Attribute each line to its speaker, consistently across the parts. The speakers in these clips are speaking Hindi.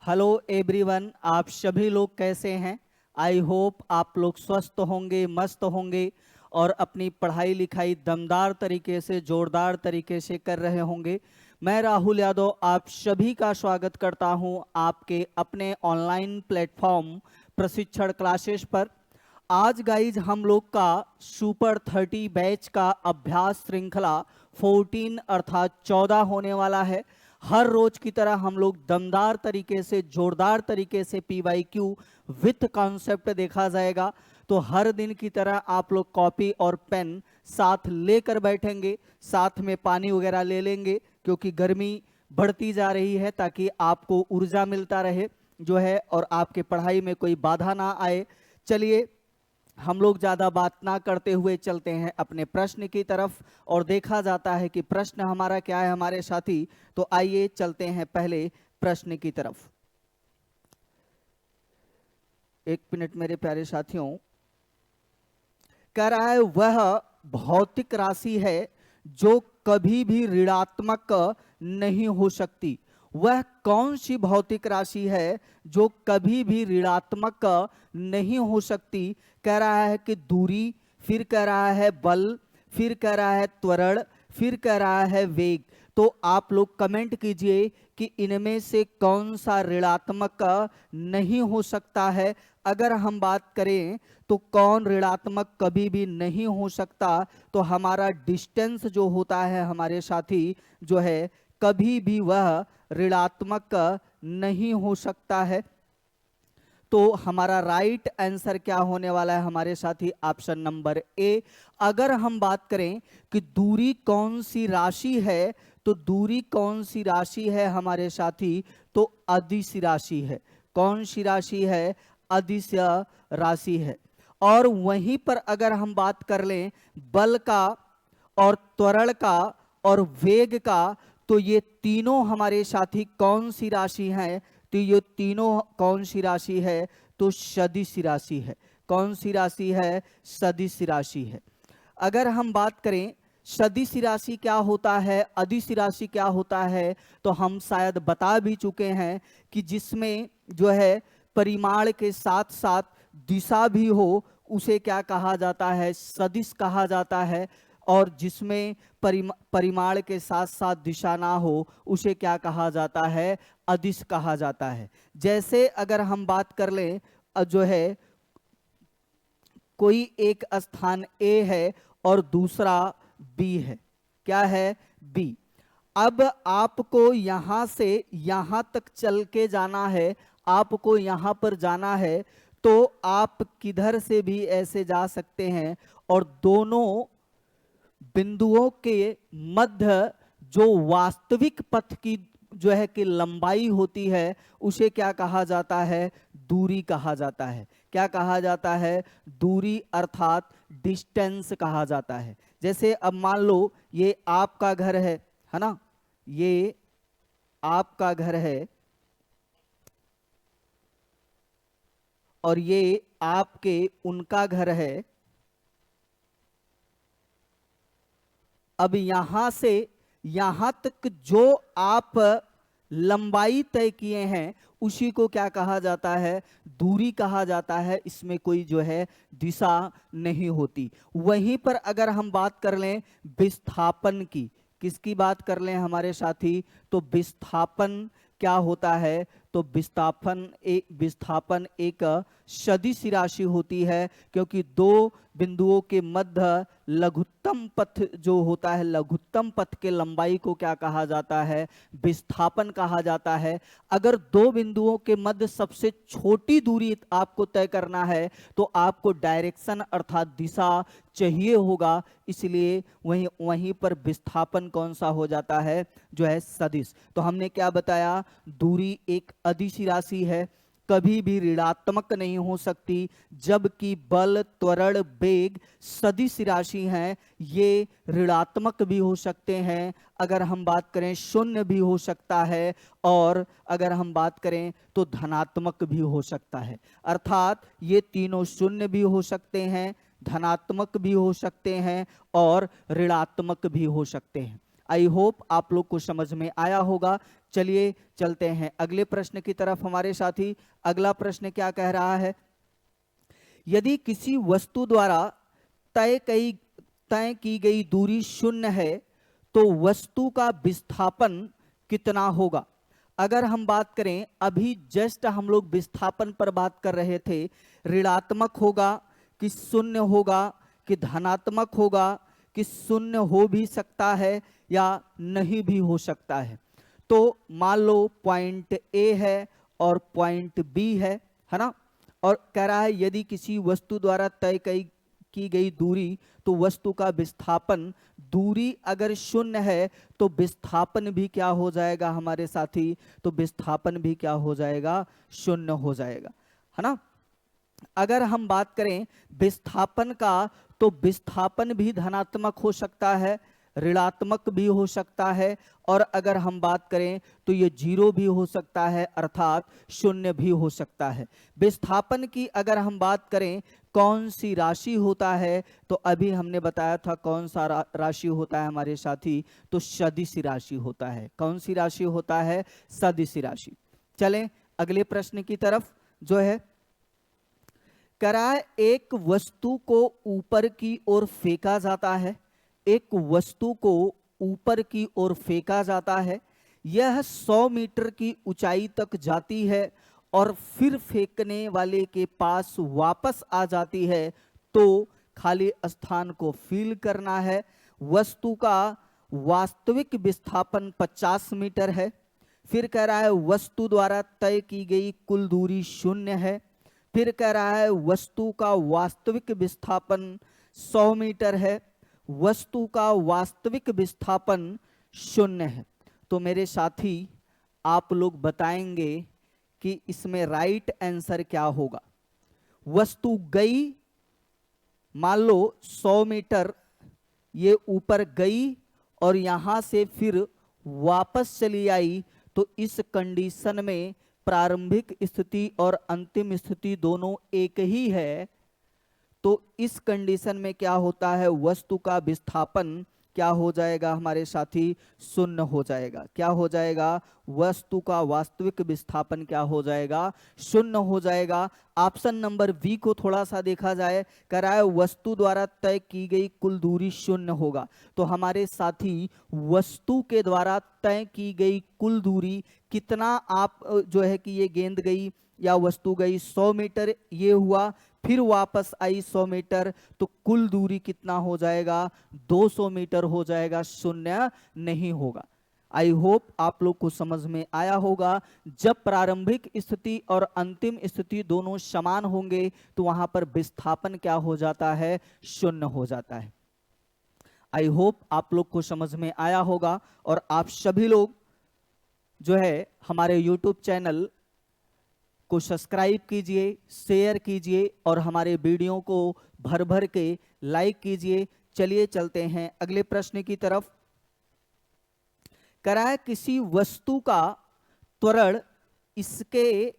Speaker 1: हेलो एवरीवन, आप सभी लोग कैसे हैं। आई होप आप लोग स्वस्थ होंगे, मस्त होंगे और अपनी पढ़ाई लिखाई दमदार तरीके से, जोरदार तरीके से कर रहे होंगे। मैं राहुल यादव आप सभी का स्वागत करता हूं आपके अपने ऑनलाइन प्लेटफॉर्म प्रशिक्षण क्लासेस पर। आज गाइज हम लोग का सुपर 30 बैच का अभ्यास श्रृंखला 14 अर्थात 14 होने वाला है। हर रोज की तरह हम लोग दमदार तरीके से, जोरदार तरीके से PYQ विथ कॉन्सेप्ट देखा जाएगा। तो हर दिन की तरह आप लोग कॉपी और पेन साथ लेकर बैठेंगे, साथ में पानी वगैरह ले लेंगे क्योंकि गर्मी बढ़ती जा रही है, ताकि आपको ऊर्जा मिलता रहे जो है और आपके पढ़ाई में कोई बाधा ना आए। चलिए हम लोग ज़्यादा बात ना करते हुए चलते हैं अपने प्रश्न की तरफ और देखा जाता है कि प्रश्न हमारा क्या है हमारे साथी। तो आइए चलते हैं पहले प्रश्न की तरफ। एक मिनट मेरे प्यारे साथियों। कह रहा है वह भौतिक राशि है जो कभी भी ऋणात्मक नहीं हो सकती। वह कौन सी भौतिक राशि है जो कभी भी ऋणात्मक नहीं हो सकती। कह रहा है कि दूरी, फिर कह रहा है बल, फिर कह रहा है त्वरण, फिर कह रहा है वेग। तो आप लोग कमेंट कीजिए कि इनमें से कौन सा ऋणात्मक नहीं हो सकता है। अगर हम बात करें तो कौन ऋणात्मक कभी भी नहीं हो सकता, तो हमारा डिस्टेंस जो होता है हमारे साथी जो है कभी भी वह ऋणात्मक नहीं हो सकता है। तो हमारा राइट आंसर क्या होने वाला है हमारे साथी, ऑप्शन नंबर ए। अगर हम बात करें कि दूरी कौन सी राशि है, तो दूरी कौन सी राशि है हमारे साथी, तो अदिश राशि है। कौन सी राशि है, अदिश राशि है। और वहीं पर अगर हम बात कर लें बल का और त्वरण का और वेग का, तो ये तीनों हमारे साथी कौन सी राशि हैं, तो ये तीनों कौन सी राशि है, तो सदिश राशि है। कौन सी राशि है, सदिश राशि है। अगर हम बात करें सदिश राशि क्या होता है, अदिश राशि क्या होता है, तो हम शायद बता भी चुके हैं कि जिसमें जो है परिमाण के साथ साथ दिशा भी हो उसे क्या कहा जाता है, सदिश कहा जाता है। और जिसमें परिमाण के साथ साथ दिशा ना हो उसे क्या कहा जाता है, अदिश कहा जाता है। जैसे अगर हम बात कर लें जो है कोई एक स्थान A है और दूसरा B है। क्या है, B। अब आपको यहां से यहां तक चल के जाना है, आपको यहां पर जाना है, तो आप किधर से भी ऐसे जा सकते हैं और दोनों बिंदुओं के मध्य जो वास्तविक पथ की जो है कि लंबाई होती है उसे क्या कहा जाता है, दूरी कहा जाता है। क्या कहा जाता है, दूरी अर्थात डिस्टेंस कहा जाता है। जैसे अब मान लो ये आपका घर है ना, ये आपका घर है और ये आपके उनका घर है। अब यहां से यहां तक जो आप लंबाई तय किए हैं उसी को क्या कहा जाता है, दूरी कहा जाता है। इसमें कोई जो है दिशा नहीं होती। वहीं पर अगर हम बात कर लें विस्थापन की, किसकी बात कर लें हमारे साथी, तो विस्थापन क्या होता है, तो विस्थापन एक सदिश राशि होती है, क्योंकि दो बिंदुओं के मध्य लघुत्तम पथ जो होता है, लघुत्तम पथ के लंबाई को क्या कहा जाता है, विस्थापन कहा जाता है। अगर दो बिंदुओं के मध्य सबसे छोटी दूरी आपको तय करना है तो आपको डायरेक्शन अर्थात दिशा चाहिए होगा, इसलिए वहीं पर विस्थापन कौन सा हो जाता है, जो है सदिश। तो हमने क्या बताया, दूरी एक अदिश राशि है, कभी भी ऋणात्मक नहीं हो सकती, जबकि बल त्वरण वेग सदिश राशि हैं, ये ऋणात्मक भी हो सकते हैं। अगर हम बात करें शून्य भी हो सकता है और अगर हम बात करें तो धनात्मक भी हो सकता है। अर्थात ये तीनों शून्य भी हो सकते हैं, धनात्मक भी हो सकते हैं और ऋणात्मक भी हो सकते हैं। आई होप आप लोग को समझ में आया होगा। चलिए चलते हैं अगले प्रश्न की तरफ हमारे साथी। अगला प्रश्न क्या कह रहा है, यदि किसी वस्तु द्वारा तय की गई दूरी शून्य है तो वस्तु का विस्थापन कितना होगा। अगर हम बात करें, अभी जस्ट हम लोग विस्थापन पर बात कर रहे थे, ऋणात्मक होगा कि शून्य होगा कि धनात्मक होगा कि शून्य हो भी सकता है या नहीं भी हो सकता है। तो मान लो पॉइंट ए है और पॉइंट बी है ना, और कह रहा है यदि किसी वस्तु द्वारा तय की गई दूरी तो वस्तु का विस्थापन, दूरी अगर शून्य है तो विस्थापन भी क्या हो जाएगा हमारे साथी, तो विस्थापन भी क्या हो जाएगा, शून्य हो जाएगा, है ना। अगर हम बात करें विस्थापन का, तो विस्थापन भी धनात्मक हो सकता है, ऋणात्मक भी हो सकता है, और अगर हम बात करें तो ये जीरो भी हो सकता है, अर्थात शून्य भी हो सकता है। विस्थापन की अगर हम बात करें कौन सी राशि होता है, तो अभी हमने बताया था कौन सा राशि होता है हमारे साथी, तो सदिश राशि होता है। कौन सी राशि होता है, सदिश राशि। चलें अगले प्रश्न की तरफ, जो है कराए एक वस्तु को ऊपर की ओर फेंका जाता है, एक वस्तु को ऊपर की ओर फेंका जाता है, यह 100 मीटर की ऊंचाई तक जाती है और फिर फेंकने वाले के पास वापस आ जाती है, तो खाली स्थान को फिल करना है। वस्तु का वास्तविक विस्थापन 50 मीटर है। फिर कह रहा है वस्तु द्वारा तय की गई कुल दूरी शून्य है। फिर कह रहा है वस्तु का वास्तविक विस्थापन 100 मीटर है, वस्तु का वास्तविक विस्थापन शून्य है। तो मेरे साथी आप लोग बताएंगे कि इसमें राइट आंसर क्या होगा। वस्तु गई, मान लो 100 मीटर ये ऊपर गई और यहां से फिर वापस चली आई, तो इस कंडीशन में प्रारंभिक स्थिति और अंतिम स्थिति दोनों एक ही है। तो इस कंडीशन में क्या होता है, वस्तु का विस्थापन क्या हो जाएगा हमारे साथी, शून्य हो जाएगा। क्या हो जाएगा, वस्तु का वास्तविक विस्थापन क्या हो जाएगा, शून्य हो जाएगा। ऑप्शन नंबर बी को थोड़ा सा देखा जाए, कह रहा है वस्तु द्वारा तय की गई कुल दूरी शून्य होगा। तो हमारे साथी वस्तु के द्वारा तय की गई कुल दूरी कितना, आप जो है कि ये गेंद गई या वस्तु गई 100 मीटर, ये हुआ, फिर वापस आई 100 मीटर, तो कुल दूरी कितना हो जाएगा, 200 मीटर हो जाएगा, शून्य नहीं होगा। आई होप आप लोग को समझ में आया होगा। जब प्रारंभिक स्थिति और अंतिम स्थिति दोनों समान होंगे तो वहां पर विस्थापन क्या हो जाता है, शून्य हो जाता है। आई होप आप लोग को समझ में आया होगा। और आप सभी लोग जो है हमारे YouTube चैनल को सब्सक्राइब कीजिए, शेयर कीजिए और हमारे वीडियो को भर भर के लाइक कीजिए। चलिए चलते हैं अगले प्रश्न की तरफ। कराए किसी वस्तु का त्वरण इसके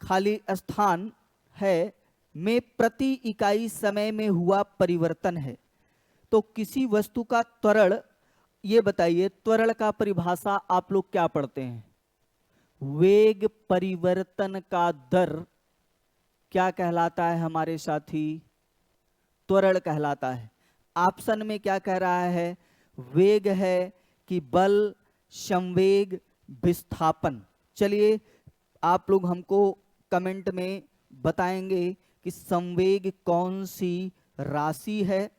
Speaker 1: खाली स्थान है में प्रति इकाई समय में हुआ परिवर्तन है। तो किसी वस्तु का त्वरण, ये बताइए त्वरण का परिभाषा आप लोग क्या पढ़ते हैं, वेग परिवर्तन का दर क्या कहलाता है हमारे साथी, त्वरण कहलाता है। ऑप्शन में क्या कह रहा है, वेग है कि बल, संवेग, विस्थापन। चलिए आप लोग हमको कमेंट में बताएंगे कि संवेग कौन सी राशि है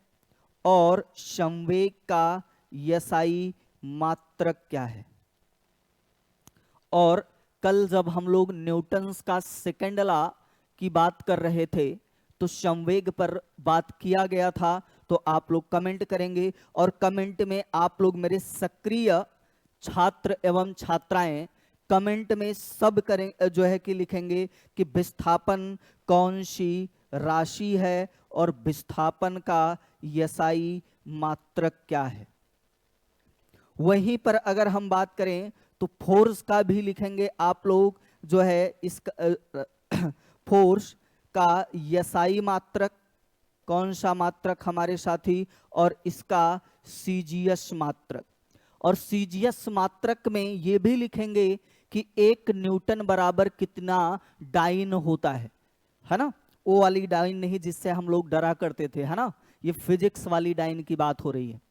Speaker 1: और संवेग का SI मात्रक क्या है। और कल जब हम लोग न्यूटन्स का सेकंड लॉ की बात कर रहे थे तो संवेग पर बात किया गया था। तो आप लोग कमेंट करेंगे और कमेंट में आप लोग मेरे सक्रिय छात्र एवं छात्राएं कमेंट में सब करें, जो है कि लिखेंगे कि विस्थापन कौन सी राशि है और विस्थापन का SI मात्रक क्या है। वहीं पर अगर हम बात करें तो फोर्स का भी लिखेंगे आप लोग, जो है इसका फोर्स का SI मात्रक कौन सा मात्रक हमारे साथी, और इसका CGS मात्रक। और सीजीएस मात्रक में ये भी लिखेंगे कि 1 न्यूटन बराबर कितना डाइन होता है ना। वो वाली डाइन नहीं जिससे हम लोग डरा करते थे, है ना, ये फिजिक्स वाली डाइन की बात हो रही है।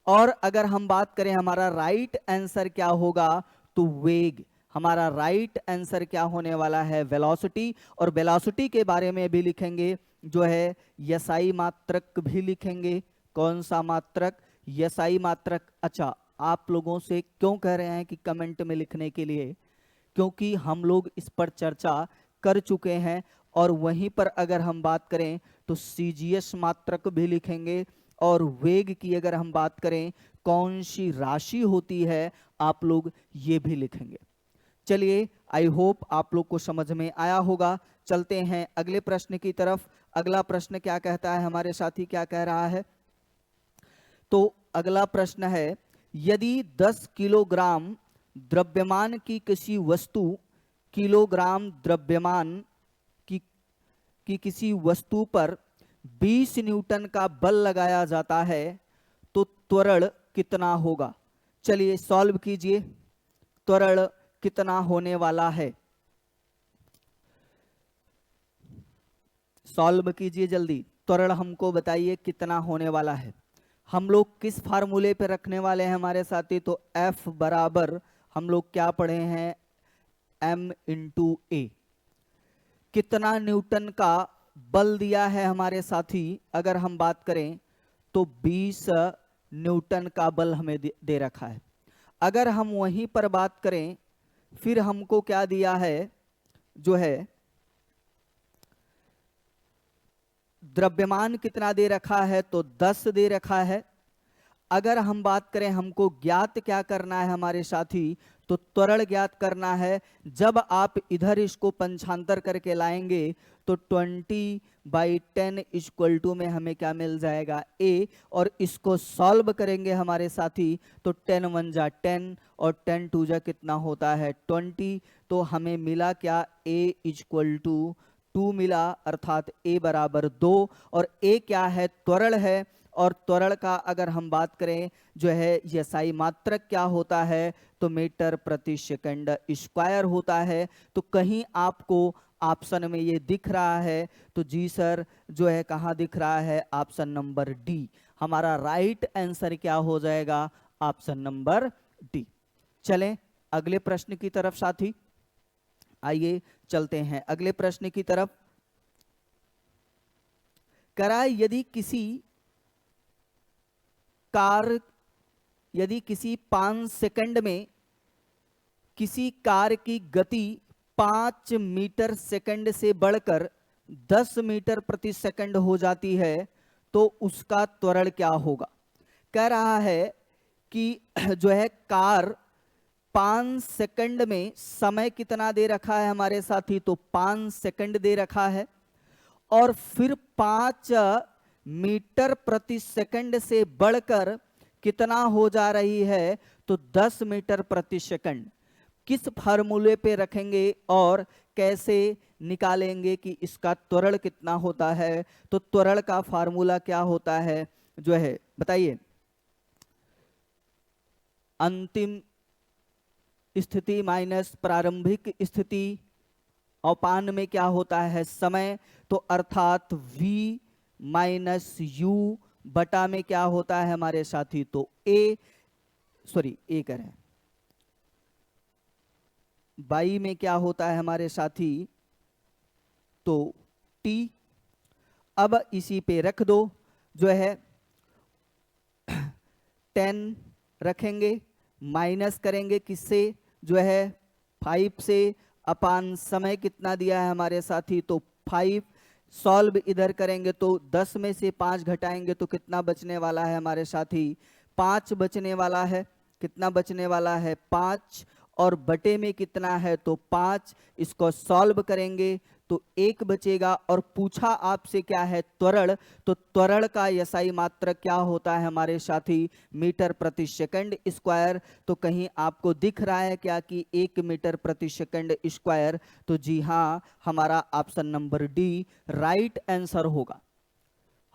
Speaker 1: और अगर हम बात करें हमारा राइट आंसर क्या होगा, तो वेग। हमारा राइट आंसर क्या होने वाला है, वेलोसिटी। और वेलोसिटी के बारे में भी लिखेंगे जो है यसाई मात्रक भी लिखेंगे। कौन सा मात्रक, यसाई मात्रक। अच्छा, आप लोगों से क्यों कह रहे हैं कि कमेंट में लिखने के लिए, क्योंकि हम लोग इस पर चर्चा कर चुके हैं। और वहीं पर अगर हम बात करें तो सीजीएस मात्रक भी लिखेंगे। और वेग की अगर हम बात करें कौन सी राशि होती है, आप लोग ये भी लिखेंगे। चलिए, आई होप आप लोग को समझ में आया होगा। चलते हैं अगले प्रश्न की तरफ। अगला प्रश्न क्या कहता है, हमारे साथी क्या कह रहा है। तो अगला प्रश्न है, यदि 10 किलोग्राम द्रव्यमान की किसी वस्तु, किलोग्राम द्रव्यमान की किसी वस्तु पर 20 न्यूटन का बल लगाया जाता है तो त्वरण कितना होगा। चलिए सॉल्व कीजिए, त्वरण कितना होने वाला है, सॉल्व कीजिए जल्दी। त्वरण हमको बताइए कितना होने वाला है। हम लोग किस फार्मूले पे रखने वाले हैं हमारे साथी, तो F बराबर हम लोग क्या पढ़े हैं, M इंटू ए। कितना न्यूटन का बल दिया है हमारे साथी, अगर हम बात करें तो 20 न्यूटन का बल हमें दे रखा है। अगर हम वहीं पर बात करें, फिर हमको क्या दिया है, जो है द्रव्यमान कितना दे रखा है, तो 10 दे रखा है। अगर हम बात करें हमको ज्ञात क्या करना है हमारे साथी, तो त्वरण ज्ञात करना है। जब आप इधर इसको पंचांतर करके लाएंगे तो 20/10 इक्वल टू में हमें क्या मिल जाएगा, a। और इसको सॉल्व करेंगे हमारे साथी तो 10 1 जा 10 और 10 2 जा कितना होता है 20। तो हमें मिला क्या, a इक्वल टू 2 मिला, अर्थात a बराबर 2। और a क्या है, त्वरण है। और त्वरण का अगर हम बात करें जो है यसाई मात्रक क्या होता है, तो मीटर प्रति सेकंड स्क्वायर होता है। तो कहीं आपको ऑप्शन में ये दिख रहा है, तो जी सर जो है कहाँ दिख रहा है, ऑप्शन नंबर डी। हमारा राइट आंसर क्या हो जाएगा, ऑप्शन नंबर डी। चलें अगले प्रश्न की तरफ साथी, आइए चलते हैं अगले प्रश्न की तरफ। कराए यदि किसी 5 सेकंड में किसी कार की गति 5 मीटर सेकंड से बढ़कर 10 मीटर प्रति सेकंड हो जाती है तो उसका त्वरण क्या होगा। कह रहा है कि जो है कार 5 सेकंड में, समय कितना दे रखा है हमारे साथी, तो 5 सेकंड दे रखा है। और फिर 5 मीटर प्रति सेकंड से बढ़कर कितना हो जा रही है, तो 10 मीटर प्रति सेकंड। किस फार्मूले पे रखेंगे और कैसे निकालेंगे कि इसका त्वरण कितना होता है, तो त्वरण का फार्मूला क्या होता है, जो है बताइए। अंतिम स्थिति माइनस प्रारंभिक स्थिति अपान में क्या होता है, समय। तो अर्थात v माइनस यू बटा में क्या होता है हमारे साथी, तो ए करें बाई में क्या होता है हमारे साथी, तो t। अब इसी पे रख दो, जो है 10 रखेंगे, माइनस करेंगे किससे, जो है 5 से, अपान समय कितना दिया है हमारे साथी, तो 5। सॉल्व इधर करेंगे तो 10 में से 5 घटाएंगे तो कितना बचने वाला है हमारे साथी, 5 बचने वाला है। कितना बचने वाला है, 5। और बटे में कितना है, तो 5। इसको सॉल्व करेंगे तो 1 बचेगा। और पूछा आपसे क्या है, त्वरण। तो त्वरण का यसाई मात्रक क्या होता है हमारे साथी, मीटर प्रति सेकंड स्क्वायर। तो कहीं आपको दिख रहा है क्या कि 1 मीटर प्रति सेकंड स्क्वायर, तो जी हाँ, हमारा option number D right answer होगा,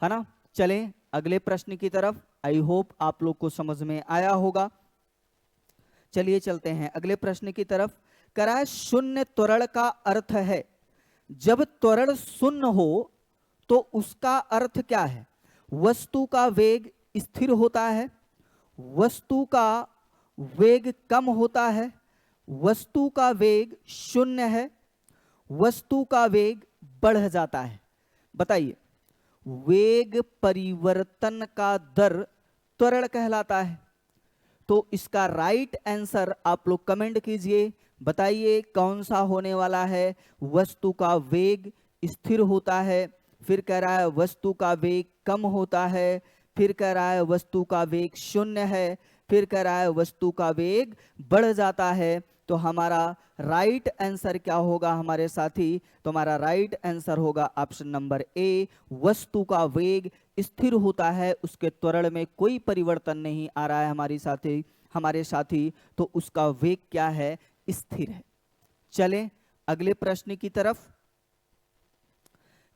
Speaker 1: है ना। चलें अगले प्रश्न की तरफ। आई होप आप लोग को समझ में आया होगा। चलिए चलते हैं अगले प्रश्न की तरफ। कराए शून्य त्वरण का अर्थ है, जब त्वरण शून्य हो तो उसका अर्थ क्या है? वस्तु का वेग स्थिर होता है, वस्तु का वेग कम होता है, वस्तु का वेग शून्य है, वस्तु का वेग बढ़ जाता है। बताइए, वेग परिवर्तन का दर त्वरण कहलाता है। तो इसका राइट आंसर आप लोग कमेंट कीजिए, बताइए कौन सा होने वाला है। वस्तु का वेग स्थिर होता है, फिर कह रहा है वस्तु का वेग कम होता है, फिर कह रहा है वस्तु का वेग शून्य है, फिर कह रहा है वस्तु का वेग बढ़ जाता है। तो हमारा राइट आंसर क्या होगा हमारे साथी? तो हमारा राइट आंसर होगा ऑप्शन नंबर ए, वस्तु का वेग स्थिर होता है, उसके त्वरण में कोई परिवर्तन नहीं आ रहा है हमारे साथी, तो उसका वेग क्या है? स्थिर है। चलें अगले प्रश्न की तरफ।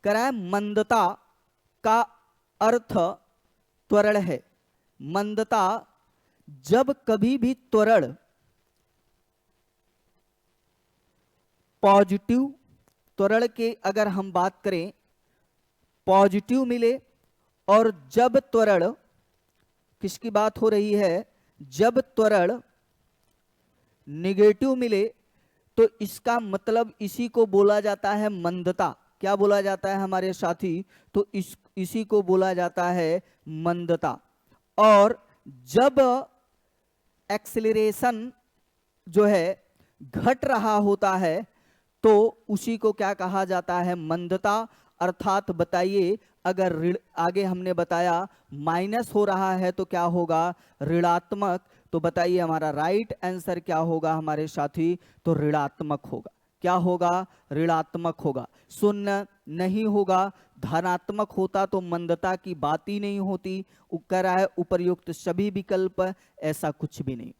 Speaker 1: कराए मंदता का अर्थ त्वरण है। मंदता, जब कभी भी त्वरण पॉजिटिव त्वरण के अगर हम बात करें पॉजिटिव मिले, और जब त्वरण, किसकी बात हो रही है? जब त्वरण निगेटिव मिले, तो इसका मतलब इसी को बोला जाता है मंदता। क्या बोला जाता है हमारे साथी? तो इसी को बोला जाता है मंदता। और जब एक्सेलरेशन जो है घट रहा होता है, तो उसी को क्या कहा जाता है? मंदता। अर्थात बताइए, अगर आगे हमने बताया माइनस हो रहा है तो क्या होगा? ऋणात्मक। तो बताइए हमारा राइट आंसर क्या होगा हमारे साथी? तो ऋणात्मक होगा। क्या होगा? ऋणात्मक होगा। शून्य नहीं होगा। धनात्मक होता तो मंदता की बात ही नहीं होती। कह रहा है उपर्युक्त सभी विकल्प, ऐसा कुछ भी नहीं।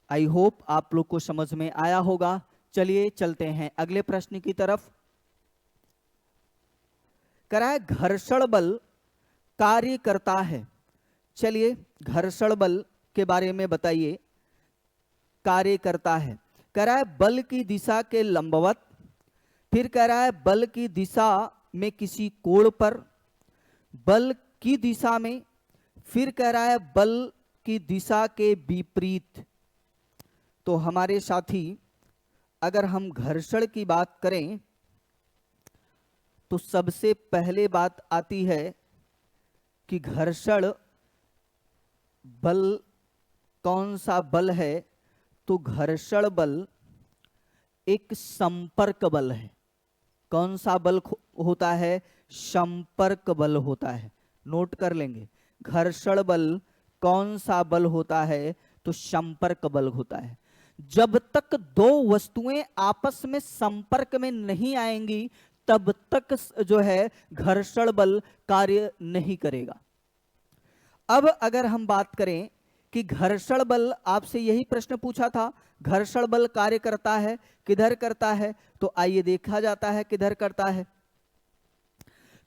Speaker 1: आई होप आप लोग को समझ में आया होगा। चलिए चलते हैं अगले प्रश्न की तरफ। कराए घर्षण बल कार्य करता है। चलिए घर्षण बल के बारे में बताइए। कार्य करता है, कह रहा है बल की दिशा के लंबवत, फिर कह रहा है बल की दिशा में किसी कोण पर, बल की दिशा में, फिर कह रहा है बल की दिशा के विपरीत। तो हमारे साथी अगर हम घर्षण की बात करें तो सबसे पहले बात आती है कि घर्षण बल कौन सा बल है? तो घर्षण बल एक संपर्क बल है। कौन सा बल होता है? संपर्क बल होता है। नोट कर लेंगे, घर्षण बल कौन सा बल होता है? तो संपर्क बल होता है। जब तक दो वस्तुएं आपस में संपर्क में नहीं आएंगी तब तक जो है घर्षण बल कार्य नहीं करेगा। अब अगर हम बात करें कि घर्षण बल, आपसे यही प्रश्न पूछा था, घर्षण बल कार्य करता है किधर करता है? तो आइए देखा जाता है किधर करता है।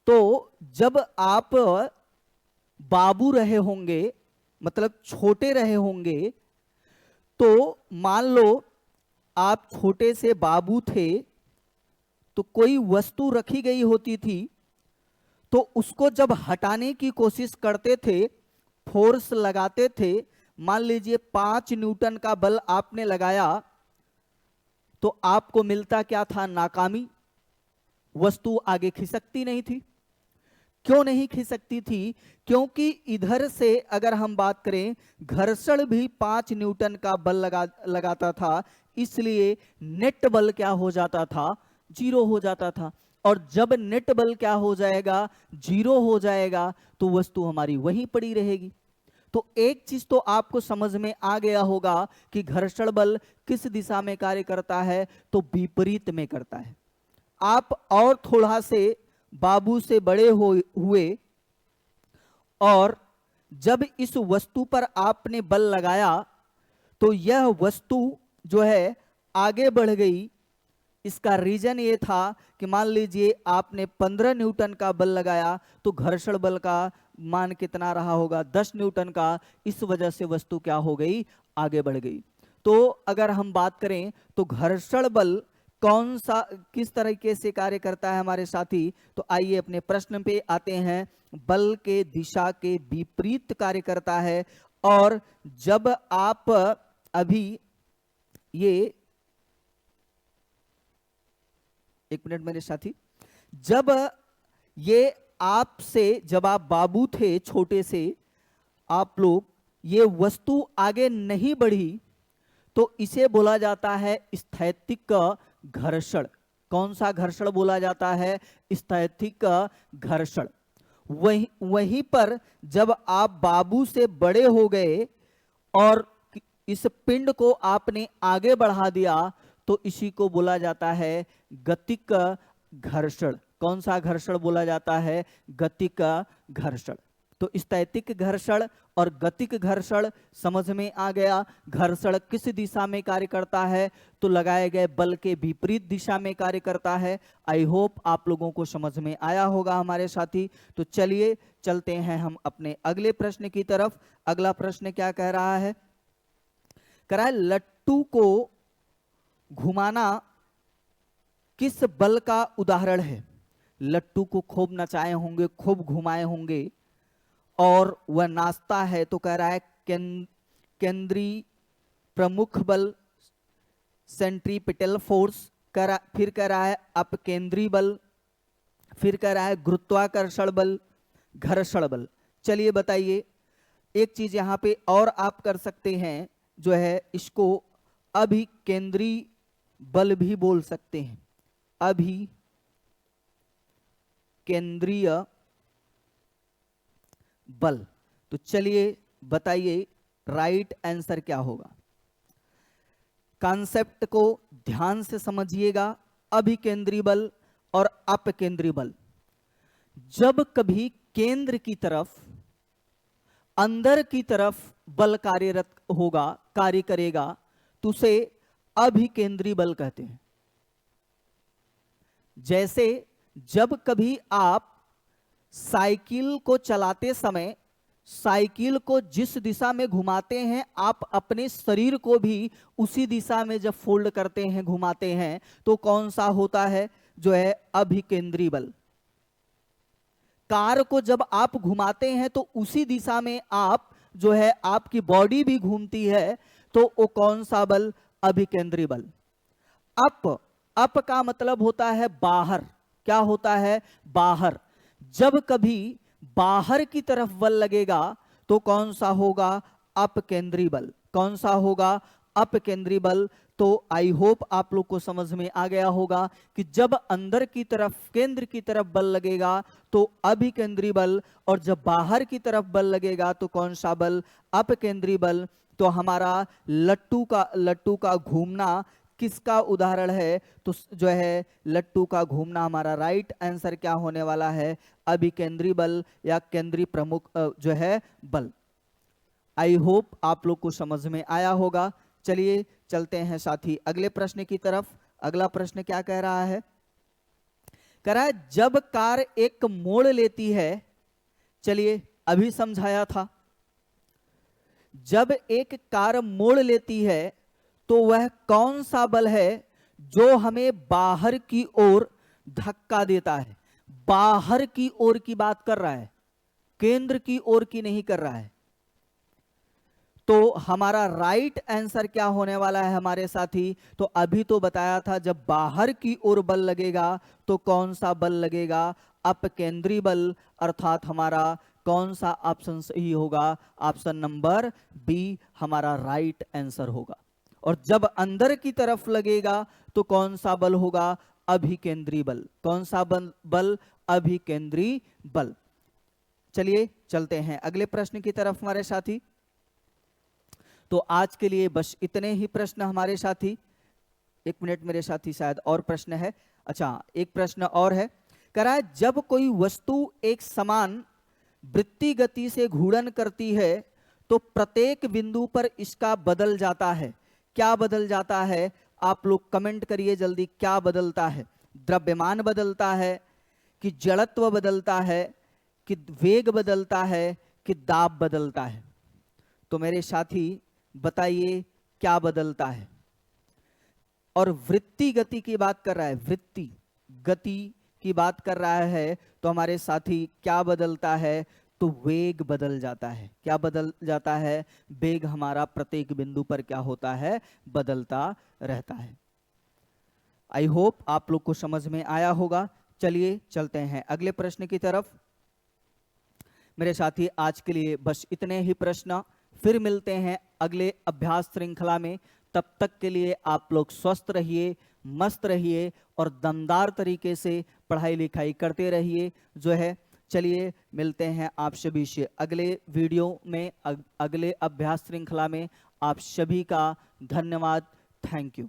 Speaker 1: तो जब आप बाबू रहे होंगे, मतलब छोटे रहे होंगे, तो मान लो आप छोटे से बाबू थे, तो कोई वस्तु रखी गई होती थी, तो उसको जब हटाने की कोशिश करते थे, फोर्स लगाते थे, मान लीजिए 5 न्यूटन का बल आपने लगाया, तो आपको मिलता क्या था? नाकामी। वस्तु आगे खिसकती नहीं थी। क्यों नहीं खिसकती थी? क्योंकि इधर से अगर हम बात करें, घर्षण भी 5 न्यूटन का बल लगाता था, इसलिए नेट बल क्या हो जाता था? 0 हो जाता था। और जब नेट बल क्या हो जाएगा? 0 हो जाएगा, तो वस्तु हमारी वहीं पड़ी रहेगी। तो एक चीज तो आपको समझ में आ गया होगा कि घर्षण बल किस दिशा में कार्य करता है? तो विपरीत में करता है। आप और थोड़ा से बाबू से बड़े हुए और जब इस वस्तु पर आपने बल लगाया तो यह वस्तु जो है आगे बढ़ गई। इसका रीजन ये था कि मान लीजिए आपने 15 न्यूटन का बल लगाया, तो घर्षण बल का मान कितना रहा होगा, 10 न्यूटन का। इस वजह से वस्तु क्या हो गई, आगे बढ़ गई। तो अगर हम बात करें तो घर्षण बल कौन सा, किस तरीके से कार्य करता है हमारे साथी, तो आइए अपने प्रश्न पे आते हैं। बल के दिशा के विपरीत कार्य करता है। और जब आप अभी ये, एक मिनट मेरे साथी, जब ये आपसे, जब आप बाबू थे छोटे से, आप लोग, ये वस्तु आगे नहीं बढ़ी तो इसे बोला जाता है स्थैतिक घर्षण। कौन सा घर्षण बोला जाता है, स्थैतिक घर्षण। वहीं पर जब आप बाबू से बड़े हो गए और इस पिंड को आपने आगे बढ़ा दिया तो इसी को बोला जाता है गतिक घर्षण। कौन सा घर्षण बोला जाता है, गतिक घर्षण। तो स्थैतिक घर्षण और गतिक घर्षण समझ में आ गया। घर्षण किस दिशा में कार्य करता है, तो लगाए गए बल के विपरीत दिशा में कार्य करता है। आई होप आप लोगों को समझ में आया होगा हमारे साथी। तो चलिए चलते हैं हम अपने अगले प्रश्न की तरफ। अगला प्रश्न क्या कह रहा है, कह रहा है लट्टू को घुमाना किस बल का उदाहरण है। लट्टू को खूब नचाए होंगे, खूब घुमाए होंगे और वह नाचता है, तो कह रहा है केंद्रीय प्रमुख बल, सेंट्रीपिटल फोर्स, फिर कह रहा है अपकेंद्री बल, फिर कह रहा है गुरुत्वाकर्षण बल, घर्षण बल। चलिए बताइए, एक चीज यहां पे और आप कर सकते हैं, जो है इसको अभिकेंद्री बल भी बोल सकते हैं। अभिकेंद्रीय बल। तो चलिए बताइए राइट आंसर क्या होगा। कॉन्सेप्ट को ध्यान से समझिएगा। अभिकेंद्री बल और अपकेंद्री बल, जब कभी केंद्र की तरफ, अंदर की तरफ बल कार्यरत होगा, कार्य करेगा, तो उसे अभिकेंद्री बल कहते हैं। जैसे जब कभी आप साइकिल को चलाते समय साइकिल को जिस दिशा में घुमाते हैं, आप अपने शरीर को भी उसी दिशा में जब फोल्ड करते हैं, घुमाते हैं, तो कौन सा होता है, जो है अभिकेंद्री बल। कार को जब आप घुमाते हैं तो उसी दिशा में आप, जो है आपकी बॉडी भी घूमती है, तो वो कौन सा बल, अभिकेंद्री बल। अप का मतलब होता है बाहर। क्या होता है, बाहर। जब कभी बाहर की तरफ बल लगेगा तो कौन सा होगा, अपकेंद्री बल। कौन सा होगा, अपकेंद्री बल। तो आई होप आप लोग को समझ में आ गया होगा कि जब अंदर की तरफ, केंद्र की तरफ बल लगेगा तो अभिकेंद्री बल, और जब बाहर की तरफ बल लगेगा तो कौन सा बल, अपकेंद्री बल। तो हमारा लट्टू का घूमना किसका उदाहरण है, तो जो है लट्टू का घूमना, हमारा राइट आंसर क्या होने वाला है, अभिकेंद्री बल या केंद्रीय प्रमुख जो है बल। आई होप आप लोग को समझ में आया होगा। चलिए चलते हैं साथी अगले प्रश्न की तरफ। अगला प्रश्न क्या कह रहा है, कह रहा है जब कार एक मोड़ लेती है, चलिए अभी समझाया था, जब एक कार मोड़ लेती है तो वह कौन सा बल है जो हमें बाहर की ओर धक्का देता है। बाहर की ओर की बात कर रहा है, केंद्र की ओर की नहीं कर रहा है। तो हमारा राइट आंसर क्या होने वाला है हमारे साथी, तो अभी तो बताया था जब बाहर की ओर बल लगेगा तो कौन सा बल लगेगा, अपकेंद्री बल। अर्थात हमारा कौन सा ऑप्शन सही होगा, ऑप्शन नंबर बी हमारा राइट आंसर होगा। और जब अंदर की तरफ लगेगा तो कौन सा बल होगा, अभिकेंद्री बल। कौन सा बल, अभिकेंद्री बल। चलिए चलते हैं अगले प्रश्न की तरफ हमारे साथी। तो आज के लिए बस इतने ही प्रश्न हमारे साथी। एक मिनट मेरे साथी, शायद और प्रश्न है। अच्छा, एक प्रश्न और है, कह रहा है जब कोई वस्तु एक समान वृत्तीय गति से घूर्णन करती है तो प्रत्येक बिंदु पर इसका बदल जाता है। क्या बदल जाता है, आप लोग कमेंट करिए जल्दी, क्या बदलता है। द्रव्यमान बदलता है कि जड़त्व बदलता है कि वेग बदलता है कि दाब बदलता है? तो मेरे साथी बताइए क्या बदलता है? और वृत्ति गति की बात कर रहा है, वृत्ति गति की बात कर रहा है, तो हमारे साथी क्या बदलता है? तो वेग बदल जाता है। क्या बदल जाता है? वेग हमारा प्रत्येक बिंदु पर क्या होता है? बदलता रहता है। आई होप आप लोग को समझ में आया होगा। चलिए चलते हैं अगले प्रश्न की तरफ। मेरे साथी आज के लिए बस इतने ही प्रश्न, फिर मिलते हैं अगले अभ्यास श्रृंखला में। तब तक के लिए आप लोग स्वस्थ रहिए, मस्त रहिए और दमदार तरीके से पढ़ाई लिखाई करते रहिए जो है। चलिए मिलते हैं आप सभी से अगले वीडियो में, अगले अभ्यास श्रृंखला में। आप सभी का धन्यवाद। Thank you.